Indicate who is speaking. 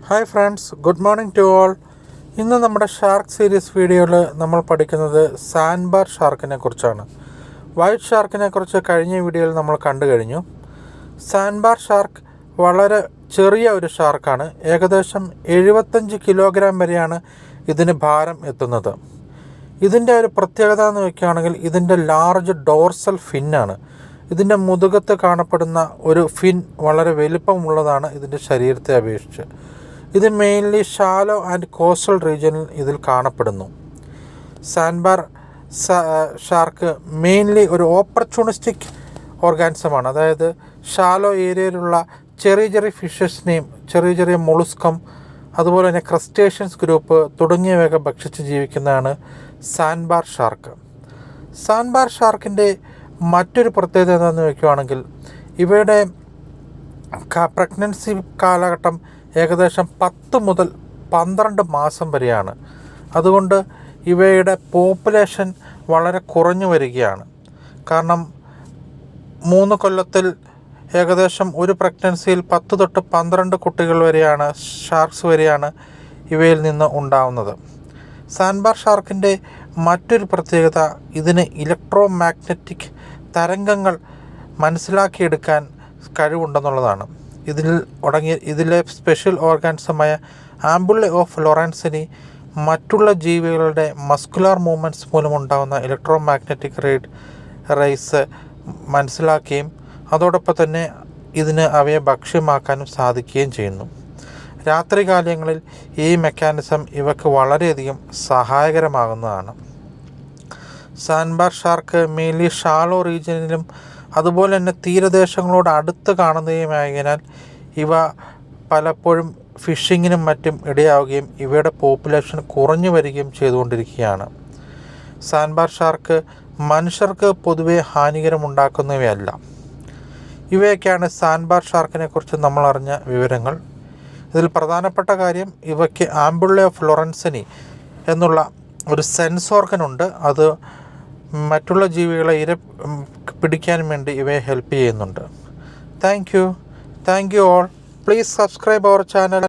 Speaker 1: Hi friends, good morning to all. ഇന്ന് നമ്മുടെ shark series വീഡിയോയിൽ നമ്മൾ പഠിക്കുന്നത് സാൻഡ്ബാർ ഷാർക്കിനെ കുറിച്ചാണ്. വൈറ്റ് ഷാർക്കിനെ കുറിച്ച് കഴിഞ്ഞ വീഡിയോയിൽ നമ്മൾ കണ്ടു കഴിഞ്ഞു. സാൻഡ്ബാർ ഷാർക്ക് വളരെ ചെറിയ ഒരു ഷാർക്കാണ്. ഏകദേശം 75 കിലോഗ്രാം വരെയാണ് ഇതിന് ഭാരം എത്തുന്നത്. ഇതിൻ്റെ ഒരു പ്രത്യേകത എന്ന് വയ്ക്കുകയാണെങ്കിൽ ഇതിൻ്റെ ലാർജ് ഡോർസൽ ഫിന്നാണ്. ഇതിൻ്റെ മുതുകത്ത് കാണപ്പെടുന്ന ഒരു ഫിൻ വളരെ വലിപ്പമുള്ളതാണ് ഇതിൻ്റെ ശരീരത്തെ അപേക്ഷിച്ച്. ഇത് മെയിൻലി ഷാലോ ആൻഡ് കോസ്റ്റൽ റീജിയനിൽ ഇതിൽ കാണപ്പെടുന്നു. സാൻഡ്ബാർ ഷാർക്ക് മെയിൻലി ഒരു ഓപ്പർച്യൂണിസ്റ്റിക് ഓർഗാനിസമാണ്. അതായത് ഷാലോ ഏരിയയിലുള്ള ചെറിയ ചെറിയ ഫിഷസിനെയും ചെറിയ മൊളുസ്കം, അതുപോലെ തന്നെ ക്രസ്റ്റേഷ്യൻസ് ഗ്രൂപ്പ് തുടങ്ങിയവയൊക്കെ ഭക്ഷിച്ച് ജീവിക്കുന്നതാണ് സാൻഡ്ബാർ ഷാർക്ക്. സാൻഡ്ബാർ ഷാർക്കിൻ്റെ മറ്റൊരു പ്രത്യേകത എന്താണെന്ന് വയ്ക്കുകയാണെങ്കിൽ ഇവയുടെ പ്രഗ്നൻസി കാലഘട്ടം ഏകദേശം 10 മുതൽ 12 മാസം വരെയാണ്. അതുകൊണ്ട് ഇവയുടെ പോപ്പുലേഷൻ വളരെ കുറഞ്ഞു വരികയാണ്. കാരണം 3 കൊല്ലത്തിൽ ഏകദേശം ഒരു പ്രഗ്നൻസിയിൽ 10 തൊട്ട് 12 കുട്ടികൾ വരെയാണ്, ഷാർക്സ് വരെയാണ് ഇവയിൽ നിന്ന് ഉണ്ടാവുന്നത്. സാൻഡ്ബാർ ഷാർക്കിൻ്റെ മറ്റൊരു പ്രത്യേകത ഇതിന് ഇലക്ട്രോ മാഗ്നറ്റിക് തരംഗങ്ങൾ മനസ്സിലാക്കിയെടുക്കാൻ കഴിവുണ്ടെന്നുള്ളതാണ്. ഇതിലെ സ്പെഷ്യൽ ഓർഗാനിസമായ ആംബുള്ള ഓഫ് ലോറൻസിനി മറ്റുള്ള ജീവികളുടെ മസ്കുലാർ മൂവ്മെൻറ്റ്സ് മൂലമുണ്ടാകുന്ന ഇലക്ട്രോ മാഗ്നറ്റിക് റേസ് മനസ്സിലാക്കുകയും അതോടൊപ്പം തന്നെ ഇതിന് അവയെ ഭക്ഷ്യമാക്കാനും സാധിക്കുകയും ചെയ്യുന്നു. രാത്രികാലങ്ങളിൽ ഈ മെക്കാനിസം ഇവയ്ക്ക് വളരെയധികം സഹായകരമാകുന്നതാണ്. സാൻഡ്ബാർ ഷാർക്ക് മെയിൻലി ഷാലോ റീജിയനിലും അതുപോലെ തന്നെ തീരദേശങ്ങളോട് അടുത്ത് കാണുന്നതുമായതിനാൽ ഇവ പലപ്പോഴും ഫിഷിങ്ങിനും മറ്റും ഇടയാവുകയും ഇവയുടെ പോപ്പുലേഷൻ കുറഞ്ഞു വരികയും ചെയ്തുകൊണ്ടിരിക്കുകയാണ്. സാൻഡ്ബാർ ഷാർക്ക് മനുഷ്യർക്ക് പൊതുവെ ഹാനികരമുണ്ടാക്കുന്നവയല്ല. ഇവയൊക്കെയാണ് സാൻഡ്ബാർ ഷാർക്കിനെ കുറിച്ച് നമ്മൾ അറിഞ്ഞ വിവരങ്ങൾ. ഇതിൽ പ്രധാനപ്പെട്ട കാര്യം, ഇവയ്ക്ക് ആംബുള്ള ഓഫ് ലോറൻസിനി എന്നുള്ള ഒരു സെൻസ് ഓർഗൻ ഉണ്ട്. അത് മറ്റുള്ള ജീവികളെ പിടിക്കാൻ വേണ്ടി ഇവയെ ഹെൽപ്പ് ചെയ്യുന്നുണ്ട്. Thank you all. Please subscribe our channel.